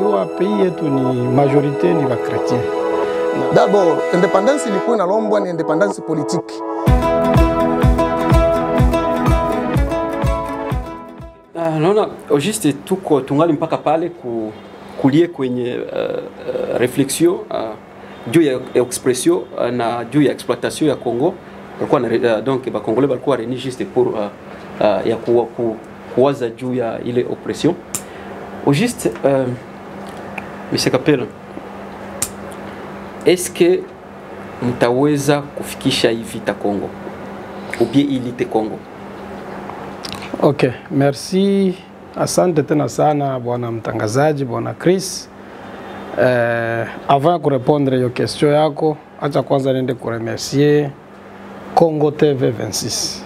hiyo pays yetu ni majorité ni ba chrétien. D'abord, independence ilikuwa inalombwa ni independence politique. Naona juste tuko tungali mpaka pale kulie kwenye reflexion juu ya expression na juu ya exploitation ya Congo. Donc ba Congolais balikuwa reni juste pour ya kuwaza juu ya ile oppression. Au juste Monsieur Kapela, est-ce que mtaweza kufikisha hii vita Congo ou bien ilite Congo? Ok, merci. Asante tena sana bwana mtangazaji, bwana Chris. Avant de répondre à question yako, acha kwanza niende kuremercier Congo TV 26.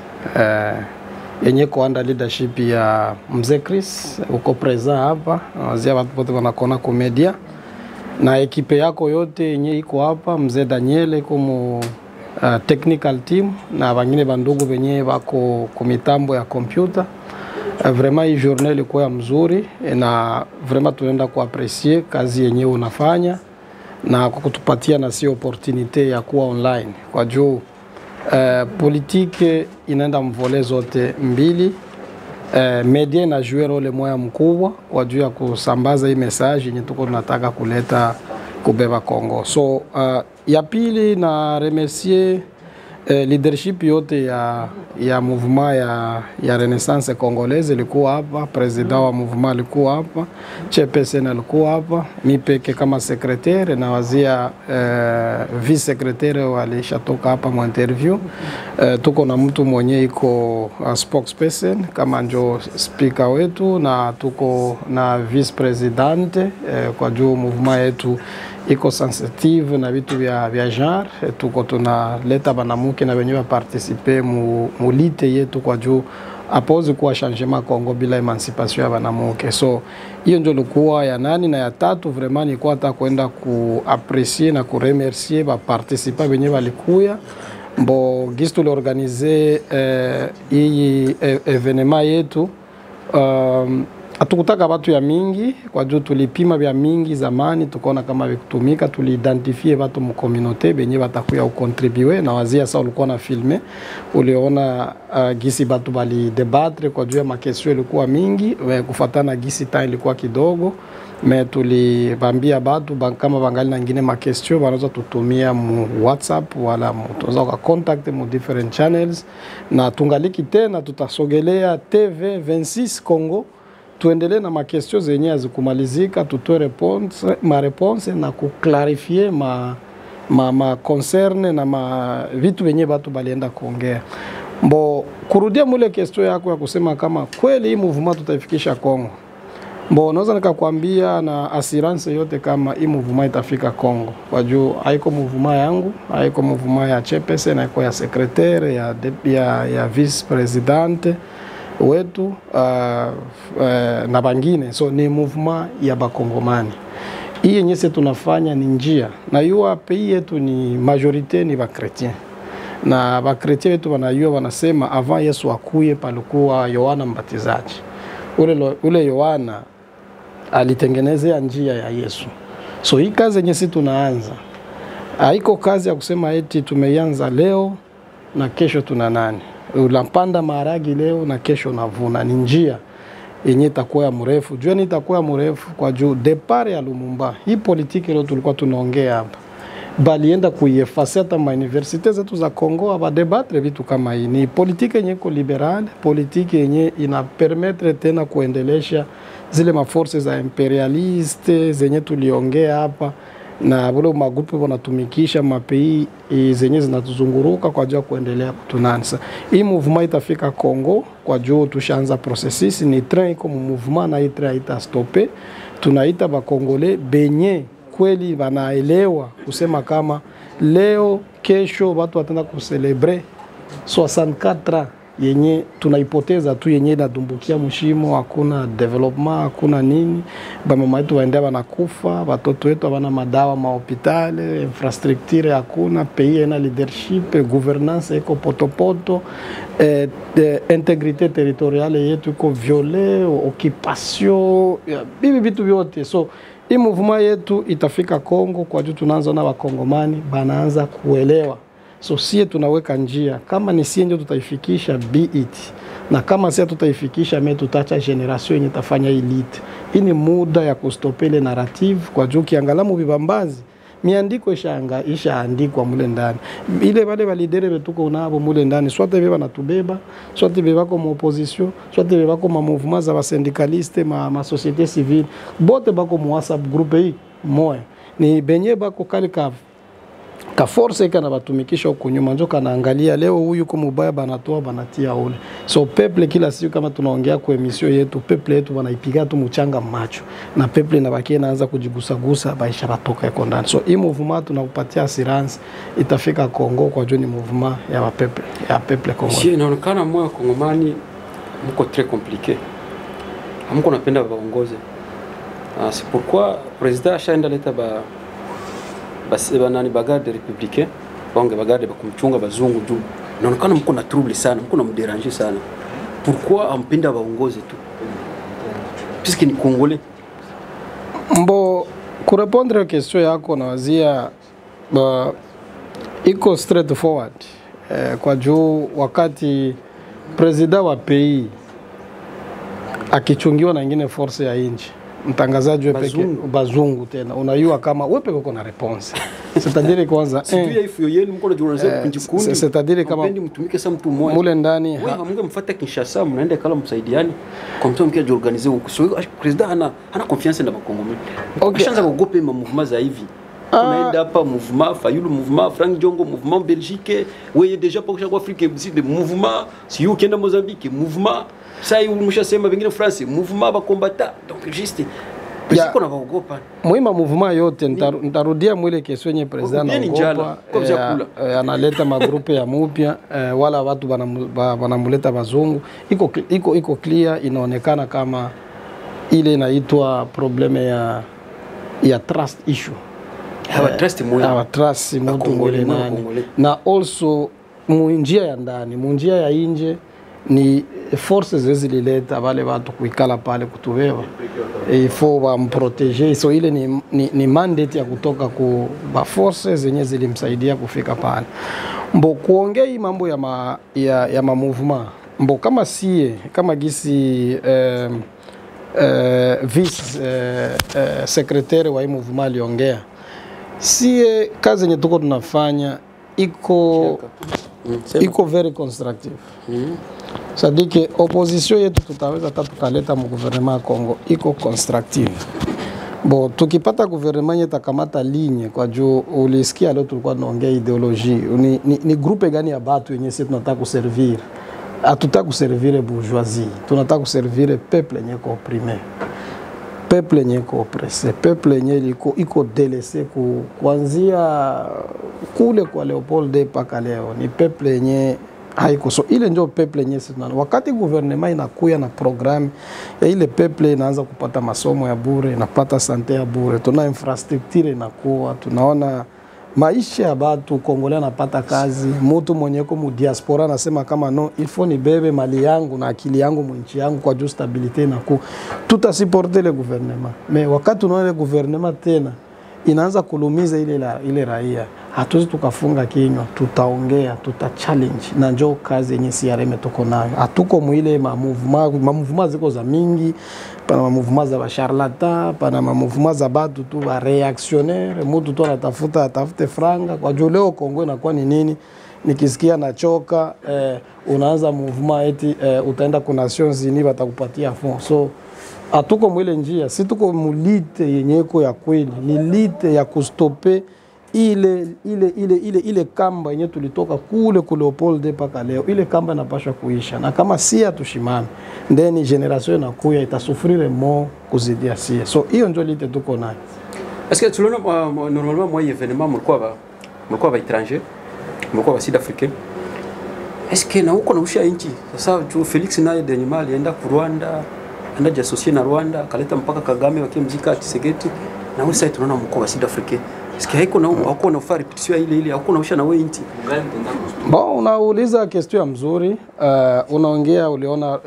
Yenye kuanda leadership ya Mzee Chris, uko present hapa, wazia watu wote wanakona komedia. Na ekipe yako yote yenye iko hapa, Mzee Daniel iko mu technical team na wengine bandugu wenye wako kumitambo ya computer. Vraiment hii journée ilikuwa ya mzuri na vraiment tunaenda kuaprecier kazi yenyewe unafanya na kukutupatia na si opportunité ya kuwa online. Kwa juu politique inaenda mvole zote mbili. Media inajua role moja mkubwa kwa juu ya kusambaza hii message yenye tuko tunataka kuleta kubeba Congo. So ya pili na remercier leadership yote ya mouvement ya Renaissance Congolaise ilikuwa hapa, president wa mouvement alikuwa hapa, chairperson alikuwa hapa, mi peke kama secrétaire na wazia vice secrétaire walishatoka hapa mu interview. Tuko na mtu mwenye iko spokesperson kama njo speaker wetu na tuko na vice president kwa juu mouvement yetu iko sensitive na vitu vya genre. Tuko tunaleta banamuke na wenyewe participer mu lite yetu kwa juu apose kuwa changement Congo bila emancipation ya banamuke. So hiyo ndio likuwa ya nani na ya tatu. Vraiment ni kwa hata kwenda kuaprecier na kuremercier ba participa wenyewe walikuya mbo gistu le organiser hii evenement yetu. Atukutaka watu ya mingi kwa juu tulipima vya mingi zamani, tukaona kama vikutumika, tuliidentifie watu mu communauté benye batakuya ukontribue na wazia sa ulikuwa na filme, uliona gisi batu bali debatre kwa juu ya makesio ilikuwa mingi, kufatana gisi time ilikuwa kidogo, me tulibambia batu kama bangali na ngine makesio wanaweza tutumia mu WhatsApp wala tunaweza ka contact mu different channels na tungaliki tena tutasogelea TV 26 Congo. Tuendelee na makestio zenye azikumalizika, tutoe réponse na kuklarifier ma concerne na vitu venye batu balienda kuongea. Mbo kurudia mule kestio yako ya kusema kama kweli hii mouvement tutaifikisha Congo. Mbo naweza nikakwambia na assurance yote kama hii mouvement itafika Congo. Kwa juu haiko mouvement yangu, haiko mouvement ya chairperson, haiko ya secrétaire, ya vice presidente wetu na bangine. So ni mouvement ya bakongomani. Hii yenye sisi tunafanya ni njia. Na hiyo pays yetu ni majorité ni ba chrétien. Na ba chrétien wetu wanajua wanasema avant Yesu akuye palikuwa Yohana Mbatizaji. Ule Yohana alitengenezea njia ya Yesu. So hii kazi yenye sisi tunaanza haiko kazi ya kusema eti tumeianza leo na kesho tuna nani. Unapanda maharagi leo na kesho unavuna. Ni njia yenye itakuwa mrefu. Jua ni itakuwa mrefu kwa juu depart ya Lumumba. Hii politiki leo tulikuwa tunaongea hapa, balienda kuiefase hata ma universite zetu za Kongo aba debatre vitu kama hii. Ni politiki yenye ko liberal, politiki yenye ina permettre tena kuendelesha zile maforce za imperialiste zenye tuliongea hapa na wale magrupu wanatumikisha mapei zenye zinatuzunguruka kwa ajili ya kuendelea kutunanisa. Hii movement itafika Kongo kwa juu tushaanza processus, ni train iko movement na hii train itastope. Tunaita ba Kongole benye kweli wanaelewa kusema kama leo kesho watu watenda kucelebre 64 yenye tunaipoteza tu, yenye inadumbukia mshimo, hakuna development, hakuna nini. Bamama wetu waendea wanakufa, watoto wetu hawana madawa mahopitali, infrastructure hakuna, pays ina leadership, governance iko potopoto, integrite territoriale yetu iko viole, occupation, bibi vitu vyote. So hii mouvement yetu itafika Kongo kwa juu tunaanza na wakongomani banaanza kuelewa. So sie tunaweka njia kama ni sie ndio tutaifikisha be it. Na kama sie tutaifikisha me tutacha generation yenye tafanya elite. Hii ni muda ya kustopele narrative kwa juu kiangalamu vibambazi. Miandiko ishaandikwa mule ndani. Ile wale walidere betuko unabo mule ndani. Swate beba natubeba, swate beba kwa opposition, swate beba kwa mouvement za syndicaliste, ma société civile. Bote bako mu WhatsApp group hii moya. Ni benye bako kali ka force kana batumikisha huko nyuma njo kanaangalia leo huyu kwa mubaya banatoa banatia ule. So peuple kila siku kama tunaongea kwa emission yetu, peuple yetu wanaipiga tu mchanga macho na peuple inabakia inaanza kujigusa baisha batoka yako ndani. So hii movement tunakupatia assurance itafika Kongo kwa juu ni movement ya peuple Kongo. Si inaonekana moyo Kongomani mko très compliqué. Hamko napenda waongoze. C'est pourquoi président ashaenda leta basi banani bagarde républicain bonge bagarde bakumchunga bazungu juu inaonekana mko na trouble sana, mko na mdéranger sana. Pourquoi ampenda baongoze tu puisque ni congolais? Mbo kurepondre question yako na wazia iko straightforward kwa juu wakati president wa pays akichungiwa na nyingine force ya nchi mtangazaji wewe peke bazungu tena unayua kama wewe peke uko na response. C'est-à-dire kwanza sijui ifyo yenu mko na journalist kunjikundi. C'est-à-dire kama mpendi mtumike sa mtu mmoja mule ndani wewe hamunge mfuata Kinshasa mnaenda kala msaidiani kwa mtu mkia organiser huko. So president ana confiance na bakongomani. Ashaanza kugopa ma mouvement za hivi. Tunaenda hapa mouvement Fayulu mouvement Frank Jongo mouvement Belgique wewe déjà pas kwa Afrique de mouvement si you kenda Mozambique mouvement sai umeshasema vingine France mouvement ba combattant donc juste siko na kuogopa muhimu mouvement yote nitarudia mwile kesho yenye president anaogopa analeta magrupe ya mupya wala watu wanamuleta bazungu iko clear inaonekana kama ile inaitwa probleme ya trust issue. Trust mtu mwile nani na also munjia ya ndani munjia ya nje ni forces zilileta wale watu kuikala pale kutuwewa ifo wamproteger. So ile ni mandate ya kutoka ku ba forces zenye zilimsaidia kufika pale. Mbo kuongea hii mambo ya ma movement mbo kama sie kama gisi vice secretary wa hii movement aliongea sie kazi yenye tuko tunafanya iko very constructive. C'est-à-dire que opposition yetu tutaweza hata tukaleta mu gouvernement Kongo iko constructive. Bo tukipata gouvernement itakamata ligne kwa juu ulisikia leo tulikuwa tunaongea ideologie. Ni groupe gani ya watu wenye sisi tunataka kuservir? Hatutaka kuservir bourgeoisie. Tunataka kuservir peuple yenye ko opprimé. Peuple yenye ko oppressé, peuple yenye iko délaissé kuanzia kule kwa Leopold paka leo. Ni peuple yenye haiko. So ile ndio peuple yenye sisi wakati gouvernement inakuya na programme ya ile peuple inaanza kupata masomo ya bure, inapata sante ya bure, tuna infrastructure inakuwa, tunaona maisha ya watu Kongolea napata kazi. Mtu mwenye yuko mu diaspora anasema kama no ifo ni bebe mali yangu na akili yangu mwinchi yangu kwa juu stabilite na ku tutasiporte le gouvernement. Mais wakati unaona le gouvernement tena inaanza kulumiza ile raia, hatuwezi tukafunga kinywa, tutaongea, tutachallenge na njoo kazi yenye CRM tuko nayo. Hatuko mwile ma mouvement ziko za mingi, pana ma mouvement za charlatan, pana ma mouvement za batu tu ba reactionnaire, mtu tu atafute franga kwa juu leo Kongo inakuwa ni nini? Nikisikia nachoka unaanza mouvement eti utaenda kwa Nations Unies watakupatia fond. So hatuko mwile njia, si tuko mulite yenyeko ya kweli, ni lite ya kustope ile kamba yenye tulitoka kule ku Leopold paka leo. Ile kamba inapaswa kuisha, na kama si hatushimame ndeni generation inakuya itasufrire mo kuzidia si. So hiyo ndio lite tuko nayo. Est-ce que tuliona normalement moi événement mlikuwa ba étranger, mlikuwa ba sud africain. Est-ce que na uko na usha inchi sasa Felix naye Denima alienda ku Rwanda anajiasosie na Rwanda kaleta mpaka Kagame wakimzika Tshisekedi na wewe sasa tunaona mko wa South Africa Sikia haiko na huko na ufari repetition ile ile huko nausha na wewe inti. Bon, unauliza question mzuri. Unaongea uliona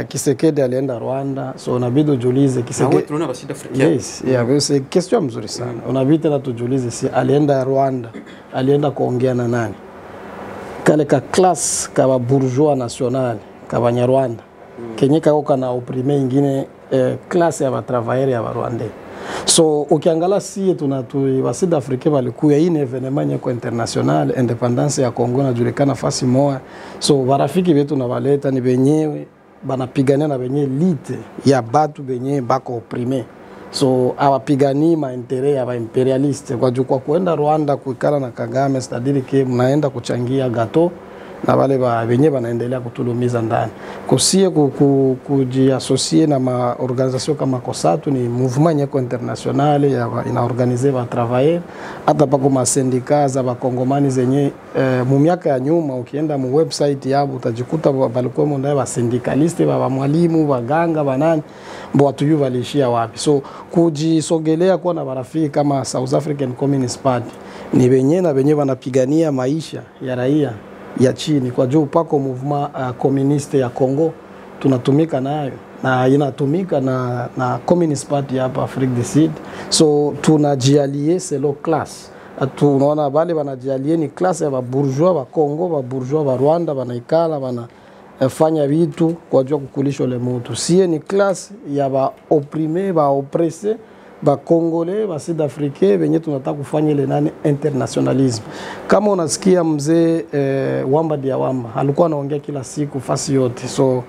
Kisekedi alienda Rwanda, so unabidi ujiulize Kisekedi. Tunaona basida Afrika. Yes, c'est question mzuri sana. Unabidi tena tujiulize si alienda Rwanda, alienda kuongea na nani? Kale ka class ka bourgeois national, ka Banyarwanda. Kenye kako kana oprime ingine class ya ba travailleurs ya Rwanda. So ukiangalia sie basida Afrika walikuya hii evenement nyako international independence ya Kongo najulikana fasi moja. So barafiki wetu na waleta ni benyewe banapigania na benye lite ya batu benye bako oprime. So awapigani maendeleo ya imperialiste kwa juu kwa kuenda Rwanda kuikala na Kagame stadili ke mnaenda kuchangia gato na wale benye banaendelea kutulumiza ndani. Kusie kujiasocie na maorganizasyon kama COSATU ni mouvement nyeko international ya inaorganize ba travailleurs hata pako masindika za bakongomani zenye mu miaka ya nyuma ukienda mu website yabo utajikuta balikuwa ndani ba syndikaliste ba mwalimu baganga banani mbo watu yu walishia wapi. So kujisogelea kwa na barafiki kama South African Communist Party ni benye na benye wanapigania maisha ya raia ya chini kwa juu pako movement communiste ya Kongo tunatumika nayo na inatumika na Communist Party hapa Afrique du Sud. So tunajialie selo class. Tunaona bale banajialie ni class ya ba bourgeois ba Kongo, ba bourgeois ba Rwanda banaikala fanya vitu kwa juu kukulisha le mtu. Sie ni class ya ba opprimé, ba oppressé, ba Congolais, ba Sud-Africains benye tunataka kufanya ile nani internationalism. Kama unasikia mzee Wamba dia Wamba alikuwa anaongea kila siku fasi yote. So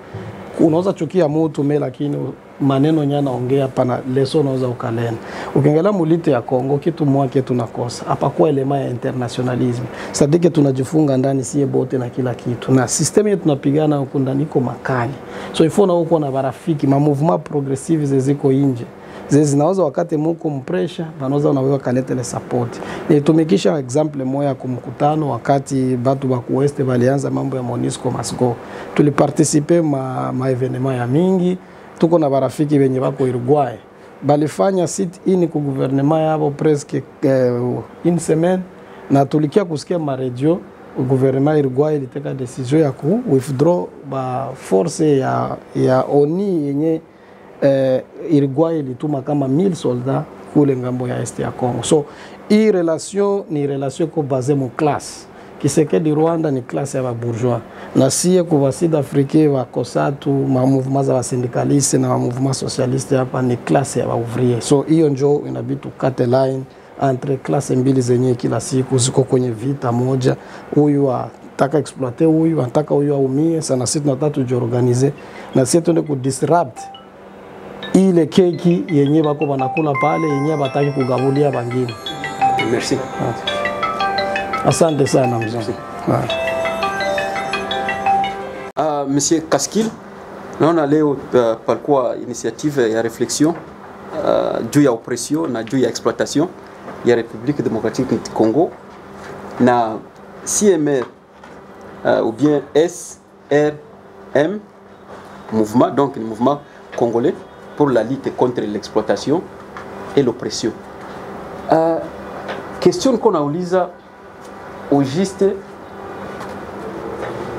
unaweza chukia mtu lakini maneno nyana ongea pana leso unaweza ukalena. Ukiangalia mulite ya Kongo kitu mwake tunakosa. Hapa kwa elema ya internationalism. Sadike tunajifunga ndani sie bote na kila kitu. Na system yetu tunapigana huko ndani iko makali. So ifo na huko na barafiki ma movement progressive ziko nje. Zinaweza wakati muko mpresha wanaweza unaweza kaleta le support. Nitumikisha example moja kumkutano wakati batu ba kuweste walianza mambo ya MONUSCO Masgo. Tuliparticipe ma evenement ya mingi, tuko na barafiki wenye bako Uruguay. Balifanya sit in ku gouvernement yabo presque une semaine na tulikia kusikia ma radio gouvernement Uruguay iliteka decision ya ku withdraw ba force ya ONU yenye Uruguay ilituma kama 1000 soldats kule ngambo ya este ya Kongo. So hii relation ni relation ko basée mu classe. Kisekedi Rwanda ni classe ya ba bourgeois. Na sie kwa Sud-Africains wa COSATU, ma mouvement za syndicaliste na ma mouvement socialiste hapa ni classe ya ba ouvrier. So hiyo njo inabidi tukate line entre classe mbili zenye kila siku ziko kwenye vita moja. Huyu ataka exploiter huyu, anataka huyu aumie, sana sisi tunataka tujiorganize na sisi tuende ku disrupt ile keki yenye bako banakula pale yenye bataki kugabulia bangine. Merci. Asante sana mzee. Monsieur Kaskil, naona leo palikuwa initiative ya reflexion juu ya oppression na juu ya exploitation ya République démocratique du Congo na CMR ou bien SRM mouvement, donc le mouvement congolais pour la lutte contre l'exploitation et l'oppression. Question qu'on a uliza au juste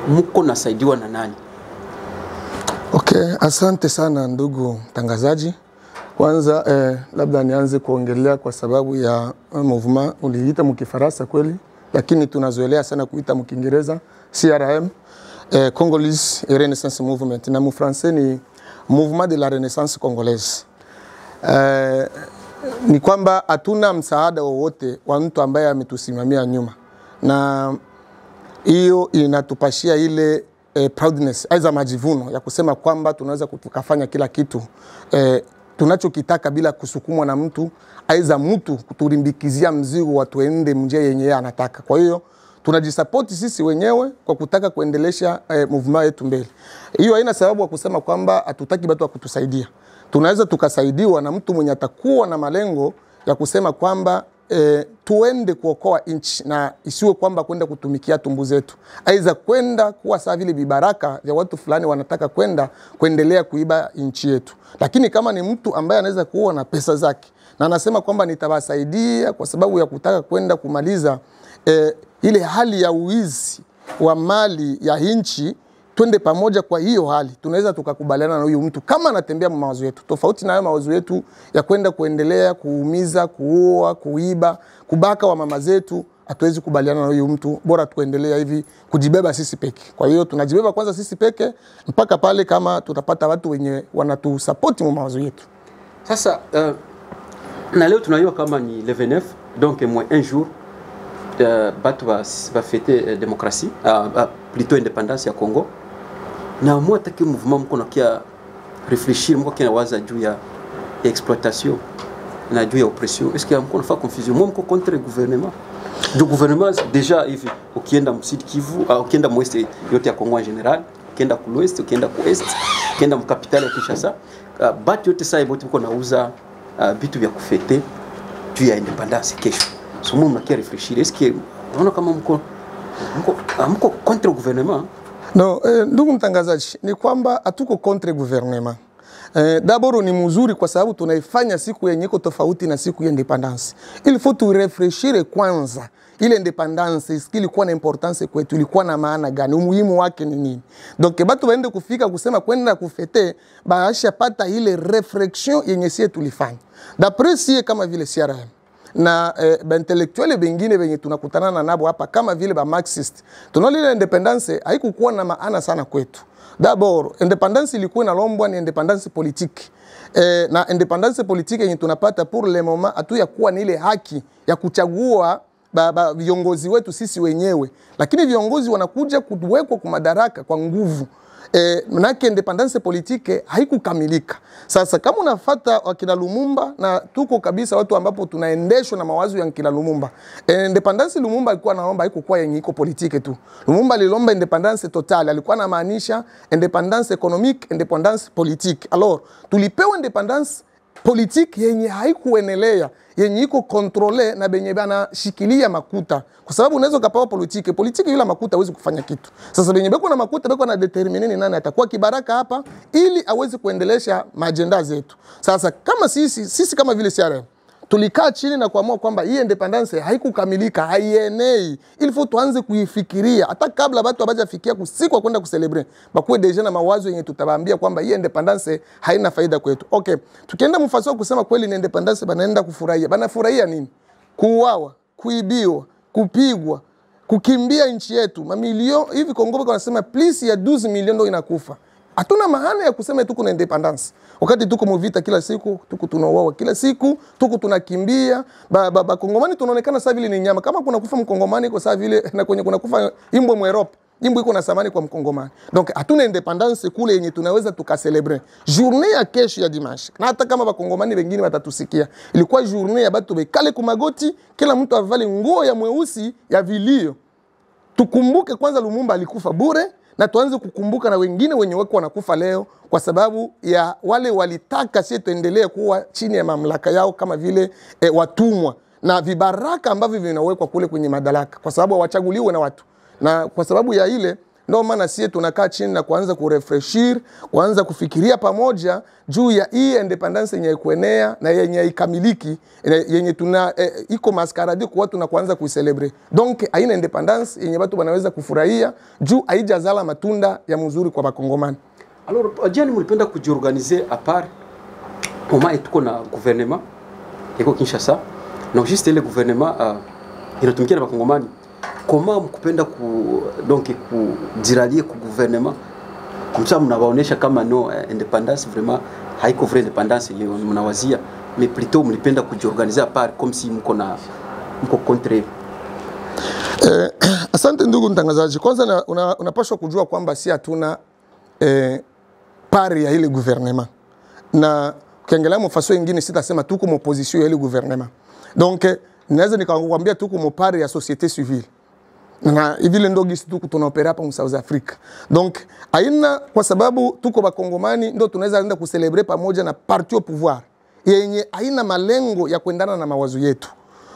muko nasaidiwa na nani? Okay, asante sana ndugu mtangazaji. Kwanza labda nianze kuongelea kwa sababu ya movement uliita mkifaransa kweli, lakini tunazoelea sana kuita mkiingereza CRM, Congolese Renaissance Movement, na mfrancais ni Mouvement de la Renaissance Congolaise. Ni kwamba hatuna msaada wowote wa mtu ambaye ametusimamia nyuma, na hiyo inatupashia ile proudness, aiza majivuno ya kusema kwamba tunaweza kufanya kila kitu tunachokitaka bila kusukumwa na mtu, aiza mtu kuturimbikizia mzigo watuende njia yenye anataka. Kwa hiyo tunajisupport sisi wenyewe kwa kutaka kuendelesha movement yetu mbele. Hiyo haina sababu ya kusema kwamba hatutaki watu wa kutusaidia. Tunaweza tukasaidiwa na mtu mwenye atakuwa na malengo ya kusema kwamba tuende kuokoa nchi na isiwe kwamba kwenda kutumikia tumbu zetu, aiza kwenda kuwa saa vile vibaraka vya watu fulani wanataka kwenda kuendelea kuiba nchi yetu. Lakini kama ni mtu ambaye anaweza kuwa na pesa zake na anasema kwamba nitawasaidia kwa sababu ya kutaka kwenda kumaliza ile hali ya uizi wa mali ya nchi, twende pamoja kwa hiyo hali, tunaweza tukakubaliana na huyu mtu kama anatembea mawazo yetu. Tofauti na hayo mawazo yetu ya kwenda kuendelea kuumiza, kuua, kuiba, kubaka wa mama zetu, hatuwezi kubaliana na huyu mtu. Bora tuendelea hivi kujibeba sisi peke. Kwa hiyo tunajibeba kwanza sisi peke mpaka pale kama tutapata watu wenye wanatusupport mu mawazo yetu. Sasa na leo tunajua kama ni le 29, donc moins un jour batu va fêter démocratie, plutôt indépendance ya Congo. Na moi taki mouvement mko nakia réfléchir, mko kina waza juu ya exploitation na juu ya oppression. Est-ce que mko nafaa confusion? Moi mko contre le gouvernement. Du gouvernement déjà hivi ukienda msidi Kivu, ukienda mwest yote ya Congo en général, ukienda ku l'ouest, ukienda ku est, ukienda mkapitali ya Kinshasa, batu yote sasa hivi mko nauza bitu vya kufete juu ya indépendance kesho. Somo mnakia réfléchir, est-ce que unaona kama mko contre le gouvernement? No, ndugu mtangazaji, ni kwamba hatuko contre gouvernement. D'abord ni mzuri kwa sababu tunaifanya siku yenye iko tofauti na siku ya independence. Il faut tu réfléchir kwanza. Ile independence ilikuwa na importance kwetu, ilikuwa na maana gani, umuhimu wake ni nini? Donc batu waende kufika kusema kwenda kufete, baasha pata ile réflexion yenye sie tulifanya. D'après sie kama vile CRM na intellectuel bengine benye tunakutana na nabo hapa kama vile ba Marxist, tunaona ile independence haikukuwa na maana sana kwetu. D'abord independence ilikuwa inalombwa ni independence politique, na independence politique yenye tunapata pour le moment hatu ya kuwa ni ile haki ya kuchagua viongozi wetu sisi wenyewe, lakini viongozi wanakuja kuwekwa kwa madaraka kwa nguvu. Manake independence politique haikukamilika. Sasa kama unafuata wakina Lumumba, na tuko kabisa watu ambapo tunaendeshwa na mawazo ya kina Lumumba. Independence Lumumba alikuwa anaomba haikuwa yenye iko politique tu. Lumumba alilomba independence totale, alikuwa anamaanisha independence economique, independence politique. Alors, tulipewa independence politique yenye haikuenelea, yenye iko kontrole na benye bana shikilia makuta. Kwa sababu unaweza ukapewa politiki bila makuta hawezi kufanya kitu. Sasa benye beko na makuta beko na determine ni nani atakuwa kibaraka hapa ili aweze kuendelesha majenda zetu. Sasa kama sisi kama vile CRM tulikaa chini na kuamua kwamba hii independence haikukamilika, haienei. Il faut tuanze kuifikiria hata kabla watu hawajafikia kusiku kwenda kucelebrate. Bakuwe deja na mawazo yenye tutawaambia kwamba hii independence haina faida kwetu. Okay, tukienda mfano kusema kweli ni independence banaenda kufurahia. Banafurahia nini? Kuuawa, kuibiwa, kupigwa, kukimbia nchi yetu. Mamilioni hivi Kongo wanasema please ya 12 milioni ndio inakufa. Hatuna maana ya kusema tuko na independence. Wakati tuko mvita kila siku, tuko tunauawa kila siku, tuko tunakimbia, Kongomani tunaonekana sasa vile ni nyama. Kama kuna kufa mkongomani kwa sasa vile na kwenye kuna kufa imbo mu Europe, imbo iko na samani kwa mkongomani. Donc hatuna independence kule yenye tunaweza tukacelebrate. Journée ya kesho ya dimanche. Na hata kama bakongomani wengine watatusikia, ilikuwa journée ya batu bekale kumagoti, kila mtu avale nguo ya mweusi ya vilio. Tukumbuke kwanza Lumumba alikufa bure. Na tuanze kukumbuka na wengine wenye wako wanakufa leo kwa sababu ya wale walitaka sisi tuendelee kuwa chini ya mamlaka yao kama vile watumwa na vibaraka ambavyo vinawekwa kule kwenye madaraka kwa sababu hawachaguliwe na watu. Na kwa sababu ya ile ndio maana sisi tunakaa chini na kuanza kurefreshir, kuanza kufikiria pamoja juu ya hii independence yenye kuenea na yenye ikamiliki, yenye tuna iko maskaradi kwa watu na kuanza kuicelebrate. Donc haina independence yenye watu wanaweza kufurahia juu haijazala matunda ya mzuri kwa bakongomani. Alors jani mlipenda kujiorganiser à part comment tuko na gouvernement iko Kinshasa na juste le gouvernement inatumikia na bakongomani. Comment mkupenda donc kujiralie ku gouvernement comme ça mnawaonesha kama no independence vraiment haiko vraie independence mnawazia, mais plutôt mlipenda kujiorganiser à part comme si mko contre. Asante ndugu mtangazaji, kwanza unapaswa kujua kwamba si hatuna pari ya ile gouvernement, na ukiangalia mfaso nyingine sitasema tuko mu opposition ya ile gouvernement. Donc naweza nikakwambia tuko mu pari ya société civile. Na hivi ndio gisi tuko tunaopera hapa mu South Africa. Donc aina kwa sababu tuko bakongomani ndio tunaweza enda kucelebrate pamoja na parti au pouvoir yenye aina malengo ya kuendana na mawazo yetu.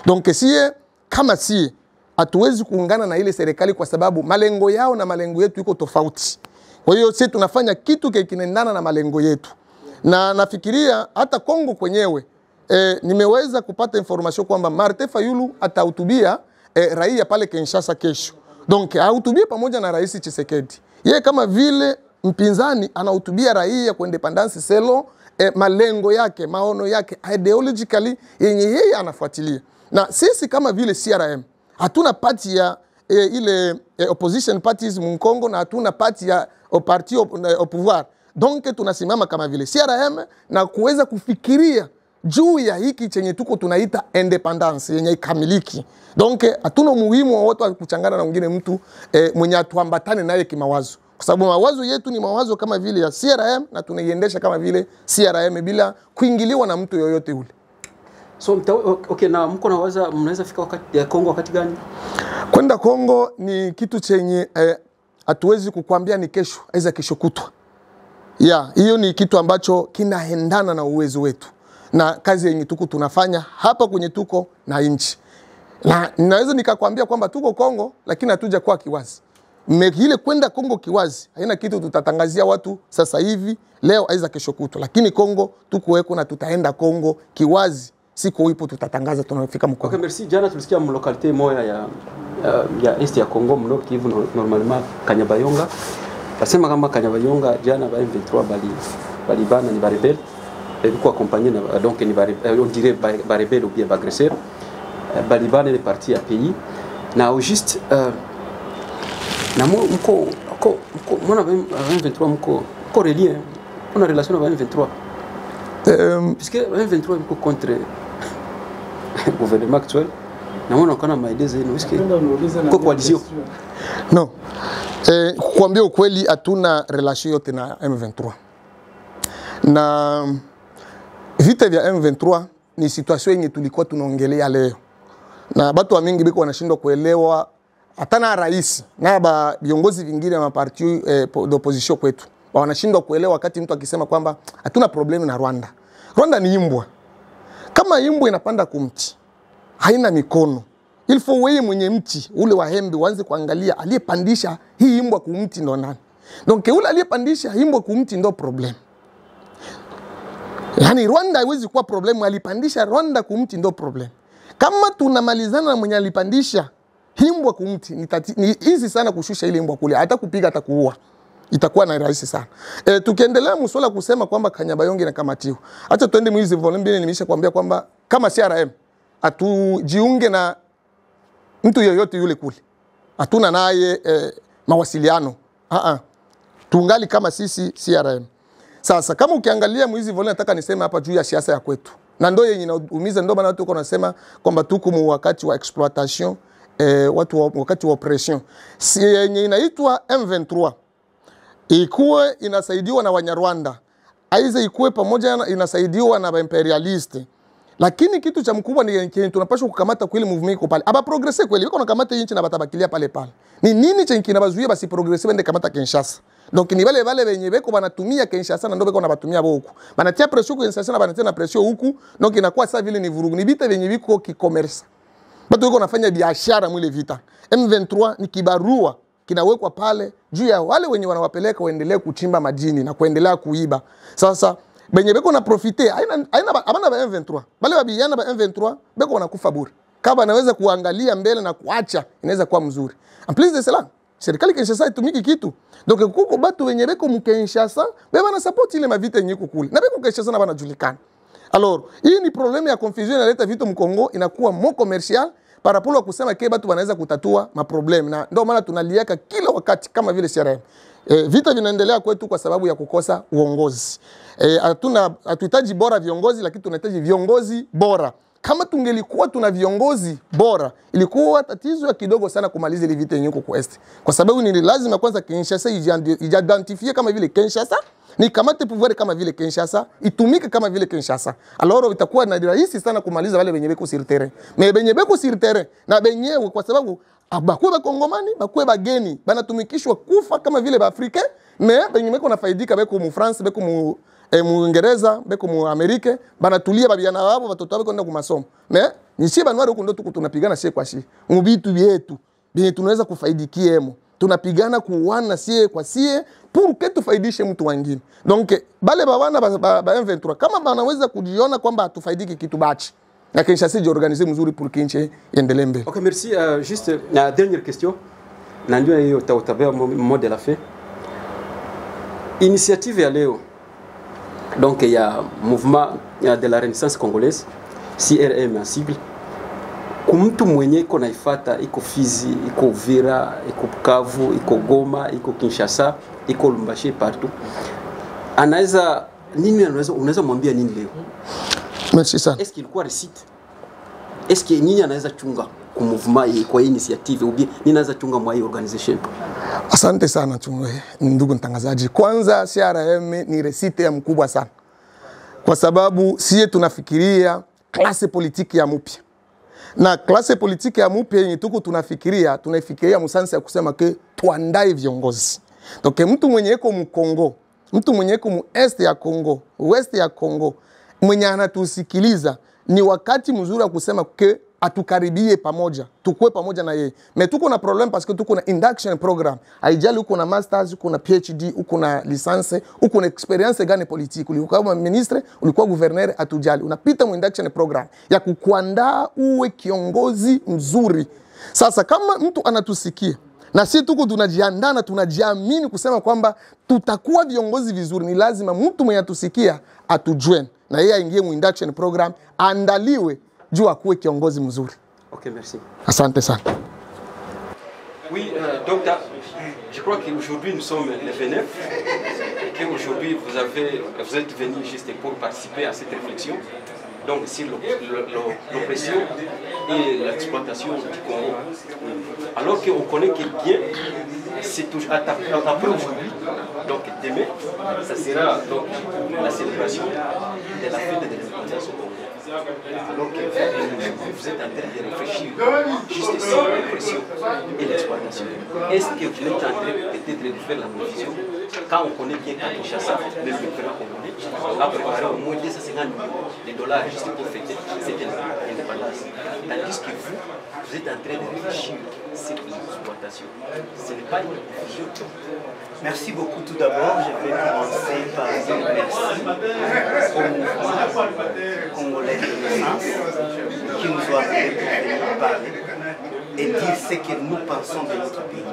Donc sie kama sie hatuwezi kuungana na ile serikali kwa sababu malengo yao na malengo yetu iko tofauti. Kwa hiyo sisi tunafanya kitu kinaendana na malengo yetu. Na nafikiria hata Kongo kwenyewe nimeweza kupata information kwamba Martin Fayulu atahutubia raia pale Kinshasa kesho. Donc ahutubie pamoja na Rais Tshisekedi. Yeye kama vile mpinzani anahutubia raia kwa independence selo malengo yake, maono yake ideologically yenye yeye anafuatilia. Na sisi kama vile CRM hatuna party ya ile opposition parties Mkongo na hatuna party ya parti au pouvoir. Donc tunasimama kama vile CRM na kuweza kufikiria juu ya hiki chenye tuko tunaita independence yenye ikamiliki. Donc hatuna muhimu wa watu kuchangana na mwingine mtu mwenye atuambatane naye kimawazo. Kwa sababu mawazo yetu ni mawazo kama vile ya CRM na tunaiendesha kama vile CRM bila kuingiliwa na mtu yoyote ule. So okay, na mko nawaza mnaweza fika wakati ya Kongo wakati gani? Kwenda Kongo ni kitu chenye hatuwezi kukwambia ni kesho, aidha kesho kutwa. Hiyo ni kitu ambacho kinaendana na uwezo wetu na kazi yenye tuko tunafanya hapa kwenye tuko na nchi. Na ninaweza nikakwambia kwamba tuko Kongo lakini hatuja kwa kiwazi. Ile kwenda Kongo kiwazi haina kitu tutatangazia watu sasa hivi leo aidha kesho kutwa, lakini Kongo tuko weko na tutaenda Kongo kiwazi. Siku ipo tutatangaza tunafika mkoa. Okay, merci. Jana tulisikia mlokalite moja ya East ya Kongo, Nord Kivu normalement Kanyabayonga. Basema kama Kanyabayonga jana ba M23 bali bana ni barebel. Ilikuwa accompagné na donc ni on dirait barebel ou bien agresseur. Bali bana les partis à pays. Na au juste na mko mona M23 mko relié. On a relation avec M23. Puisque M23 est contre le gouvernement actuel, nous avons maïdé zenu. Est-ce que coalition? Non. Kuambia ukweli hatuna relation yote na M23. Na vita vya M23 ni situation yenye tulikuwa tunaongelea leo. Na watu wa mingi biko wanashindwa kuelewa hata na rais na ba viongozi vingine wa parti d'opposition kwetu. Wanashindwa kuelewa wakati mtu akisema kwamba hatuna problemu na Rwanda. Rwanda ni imbwa. Kama imbwa inapanda kumti, haina mikono. Ilifo wewe mwenye mti ule wa hembe uanze kuangalia aliyepandisha hii imbwa kumti ndo nani. Donc ule aliyepandisha imbwa kumti ndo problem. Yani Rwanda haiwezi kuwa problem, alipandisha Rwanda kumti ndo problem. Kama tunamalizana na mwenye alipandisha imbwa kumti ni easy sana kushusha ile imbwa kule, hata kupiga hata kuua. Itakuwa na rahisi sana. Tukiendelea msuala kusema kwamba Kanyabayonga na kamatiwa. Acha tuende mwizi volume nimesha kuambia kwamba kama CRM atujiunge na mtu yoyote yule kule. Hatuna naye mawasiliano. Tungali kama sisi CRM. Sasa kama ukiangalia mwizi volume nataka niseme hapa juu ya siasa ya kwetu. Na ndio yenye inaumiza, ndio maana watu wako nasema kwamba tuko mu wakati wa exploitation, wakati wa oppression. Si yenye inaitwa M23. Ikuwe inasaidiwa na Wanyarwanda, aiza ikuwe pamoja inasaidiwa na imperialiste. Lakini kitu cha mkubwa ni tunapaswa kukamata kweli movement iko pale. Aba progresser kweli, wiko nakamata nchi na batabakilia pale pale. Ni nini cha kinabazuia basi progresser bende kamata Kinshasa. Donc ni wale wenye beko banatumia Kinshasa na ndio beko nabatumia huku. Banatia pression kwa Kinshasa na banatia na pression huku, donc inakuwa sasa vile ni vurugu. Ni vita venye viko ki-commerce. Bado wiko nafanya biashara mwile vita. M23 ni kibarua kinawekwa pale juu ya wale wenye wanawapeleka waendelee kuchimba madini na kuendelea kuiba. Sasa benye beko na profite abana ba M23. Bale babiyana ba M23 beko wanakufa bure. Kama anaweza kuangalia mbele na kuacha inaweza kuwa mzuri. En plus de cela, serikali Kinshasa itumiki kitu. Donc kuko batu wenye beko mkinshasa beba na support ile mavita yenye kukule. Na beko Kinshasa na banajulikana. Alors, hii ni probleme ya confusion inaleta vitu mkongo inakuwa mo commercial par rapport à kusema ke batu wanaweza kutatua maproblem. Na ndio maana tunaliaka kila wakati kama vile CRM. Vita vinaendelea kwetu kwa sababu ya kukosa uongozi. Hatuhitaji bora viongozi, lakini tunahitaji viongozi bora. Kama tungelikuwa tuna viongozi bora, ilikuwa tatizo ya kidogo sana kumaliza ile vita yenye kwa West. Kwa sababu ni lazima kwanza Kinshasa ijidentifie kama vile Kinshasa, ni kamate pouvoir kama vile Kinshasa, itumike kama vile Kinshasa. Alors itakuwa na rahisi sana kumaliza wale wenye beko sur terrain. Mais benye beko sur terrain na benyewe kwa sababu bakwe ba Kongomani, bakwe bageni, banatumikishwa kufa kama vile ba Afrika, mais benye beko nafaidika beko mu France, beko mu Muingereza beko mu Amerika banatulia babiana wabo watoto wao kwenda kumasomo. Mais nisi banwari huko ndo tuko tunapigana sie kwa sie. Mu vitu vyetu bini tunaweza kufaidikiemo. Tunapigana kuwana sie kwa sie pour que tufaidishe mtu wengine. Donc bale bawana ba M23 kama banaweza kujiona kwamba hatufaidiki kitu bachi. Na Kinshasa organiser mzuri pour kinche iendelee mbele. OK, merci. Juste la dernière question. Na ndio hiyo utatabia mot de la fin. Initiative ya leo. Donc il y a mouvement de la Renaissance congolaise, CRM en cible. Kumtu mwenye iko naifata, iko Fizi, iko Uvira, iko Bukavu, iko Goma, iko Kinshasa, iko Lubumbashi partout. Anaweza nini, unaweza mwambia nini leo? Merci sana. Est-ce qu'il quoi récite? Est-ce que nini anaweza chunga kwa mouvement kwa initiative ou bien nini anaweza chunga mwa organization? Asante sana chungwe, ndugu mtangazaji. Kwanza CRM ni resite ya mkubwa sana. Kwa sababu siye tunafikiria klase politiki ya mupya. Na klase politiki ya mupya yenye tuko tunaifikiria musansi ya kusema ke tuandae viongozi. Donc mtu mwenye eko mu Kongo, mtu mwenye eko mu est ya Kongo, west ya Kongo, mwenye anatusikiliza ni wakati mzuri wa kusema ke atukaribie pamoja, tukue pamoja na yeye. Mais tuko na problem parce que tuko na induction program. Haijali uko na masters, uko na PhD, uko na licence, uko na experience gani politique, ulikuwa ministre, ulikuwa gouverneur, atujali. Unapita mu induction program ya kukuandaa uwe kiongozi mzuri. Sasa kama mtu anatusikia na sisi tuko tunajiandaa na tunajiamini kusema kwamba tutakuwa viongozi vizuri, ni lazima mtu mwenye atusikia atujue na yeye aingie mu induction program, andaliwe juu akuwe kiongozi mzuri. OK, merci. Asante sana. Oui, donc je crois qu'aujourd'hui nous sommes le 29 et qu'aujourd'hui vous êtes venus juste pour participer à cette réflexion. Donc sur l'oppression et l'exploitation du Congo. Alors qu'on connaît que bien, c'est toujours après aujourd'hui, donc demain, ça sera donc la célébration de la fête de l'indépendance au Congo. Alors que vous êtes en train de réfléchir juste sur l'oppression et l'exploitation. Est-ce que vous êtes en train peut-être de faire la confusion quand on connaît bien qu'à Kinshasa, le gouvernement congolais a préparé au moins 250 millions de dollars juste pour fêter cette indépendance. Tandis que vous êtes en train de réfléchir sur l'exploitation. Ce n'est pas une confusion. Merci beaucoup. Tout d'abord, je vais commencer par dire merci au mouvement congolais de Renaissance qui nous a appelés pour venir parler et dire ce que nous pensons de notre pays.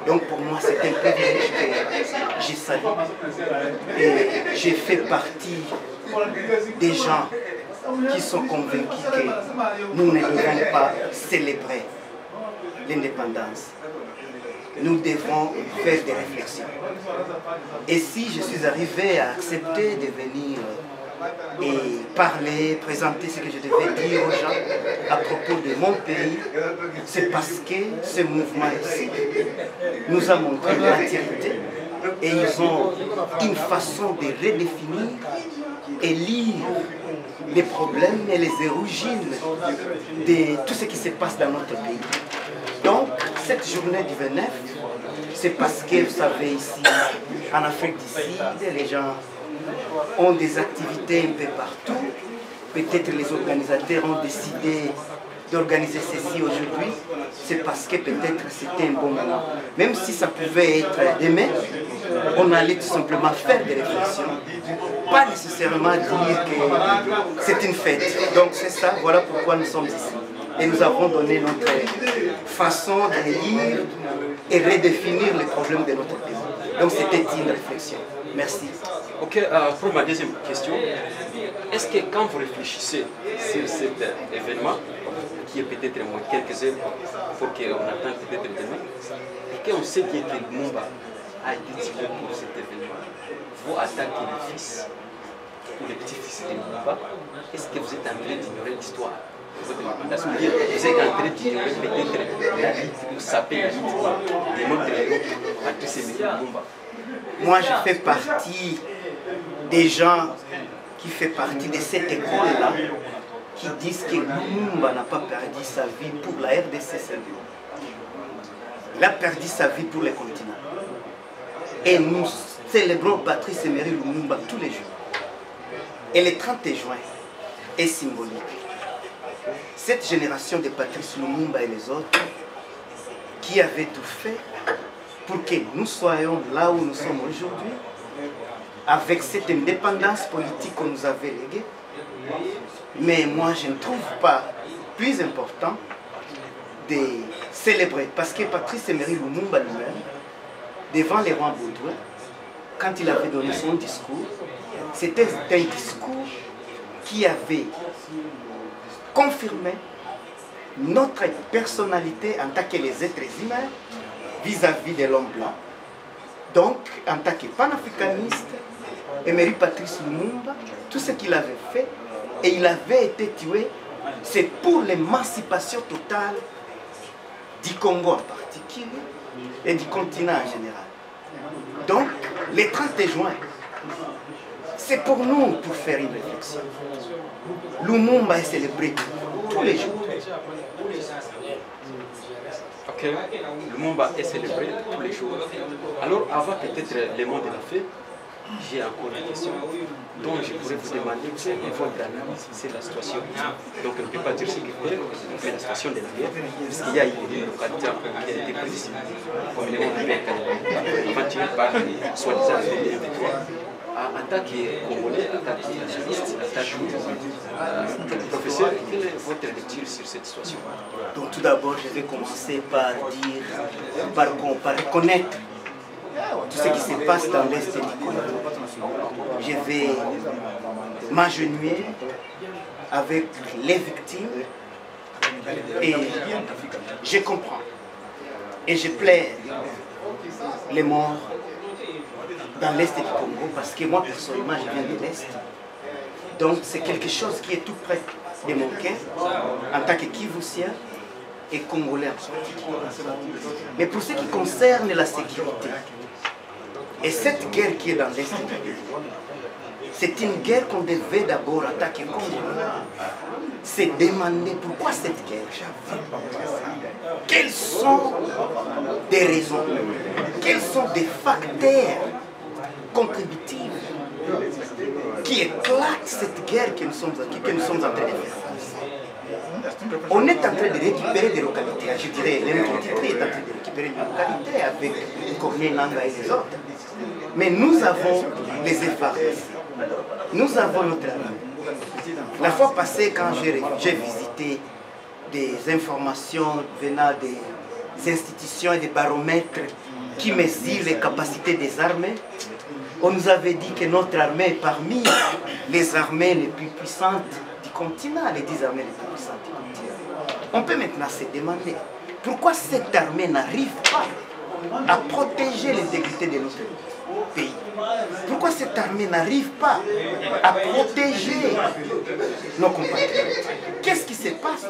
Donc pour moi, c'est un privilège que j'ai salué. Et j'ai fait partie des gens qui sont convaincus que nous ne devons pas célébrer l'indépendance. Nous devons faire des réflexions. Et si je suis arrivé à accepter de venir et parler, présenter ce que je devais dire aux gens à propos de mon pays, c'est parce que ce mouvement ici nous a montré l'entièreté et ils ont une façon de redéfinir et lire les problèmes et les origines de tout ce qui se passe dans notre pays. Donc, cette journée du 29, c'est parce que, vous savez, ici, en Afrique du Sud, les gens ont des activités un peu partout. Peut-être les organisateurs ont décidé d'organiser ceci aujourd'hui. C'est parce que peut-être c'était un bon moment. Même si ça pouvait être demain, on allait tout simplement faire des réflexions. Pas nécessairement dire que c'est une fête. Donc c'est ça, voilà pourquoi nous sommes ici. Et nous avons donné notre façon de lire et redéfinir les problèmes de notre pays. Donc c'était une réflexion. Merci. OK, pour ma deuxième question, est-ce que quand vous réfléchissez sur cet événement, qui est peut-être moins quelques heures, pour qu'on attende peut-être demain, et qu'on sait bien que Lumumba a été tiré pour cet événement, vous attaquez le fils ou le petit-fils de Lumumba, est-ce que vous êtes en train d'ignorer l'histoire? Vous êtes en train d'ignorer peut-être la lutte ou saper la lutte de notre héros à tous ces métiers de Lumumba? Moi, je fais partie des gens qui font partie de cette école-là qui disent que Lumumba n'a pas perdu sa vie pour la RDC seulement. Il a perdu sa vie pour le continent. Et nous célébrons Patrice Emery Lumumba tous les jours. Et le 30 juin est symbolique. Cette génération de Patrice Lumumba et les autres qui avaient tout fait pour que nous soyons là où nous sommes aujourd'hui, avec cette indépendance politique qu'on nous avait léguée. Mais moi, je ne trouve pas plus important de célébrer, parce que Patrice Emery Lumumba lui-même, devant les rois Baudouin, quand il avait donné son discours, c'était un discours qui avait confirmé notre personnalité en tant que les êtres humains vis-à-vis de l'homme blanc. Donc, en tant que panafricaniste, Emery Patrice Lumumba, tout ce qu'il avait fait, et il avait été tué, c'est pour l'émancipation totale du Congo en particulier et du continent en général. Donc, le 30 juin, c'est pour nous pour faire une réflexion. Lumumba est célébré tous les jours. Ok, Lumumba est célébré tous les jours. Alors, avant peut-être les mots de la fête, j'ai encore une question. Donc, je pourrais vous demander quelle est votre analyse sur la situation. Donc, on ne peut pas dire ce qu'il fait, mais la situation de la guerre, puisqu'il y a une localité qui a été prise comme élément de paix aventuré par soi-disant les M23. En tant que Congolais, en tant qu'analyste, en tant que professeur, quelle est votre lecture sur cette situation? Donc, tout d'abord, je vais commencer par dire, par reconnaître tout ce qui se passe dans l'Est du Congo. Je vais m'agenouiller avec les victimes et je comprends et je plaide les morts dans l'Est du Congo parce que moi personnellement je viens de l'Est. Donc c'est quelque chose qui est tout près de mon cœur en tant que Kivousien et Congolais en particulier. Mais pour ce qui concerne la sécurité, et cette guerre qui est dans l'Est du pays, c'est une guerre qu'on devait d'abord attaquer Congolais. C'est demander pourquoi cette guerre. Quelles sont des raisons, quels sont des facteurs contributifs qui éclatent cette guerre que nous sommes en train de faire. On est en train de récupérer des localités, je dirais, l'M23 est en train de récupérer des localités avec Corneille Nangaa et les autres. Mais nous avons des FARDC, nous avons notre armée. La fois passée, quand j'ai visité des informations venant des institutions et des baromètres qui mesurent les capacités des armées, on nous avait dit que notre armée est parmi les armées les plus puissantes du continent, les 10 armées les plus puissantes du continent. On peut maintenant se demander pourquoi cette armée n'arrive pas à protéger l'intégrité de notre pays. Pourquoi cette armée n'arrive pas à protéger nos compatriotes? Qu'est-ce qui se passe?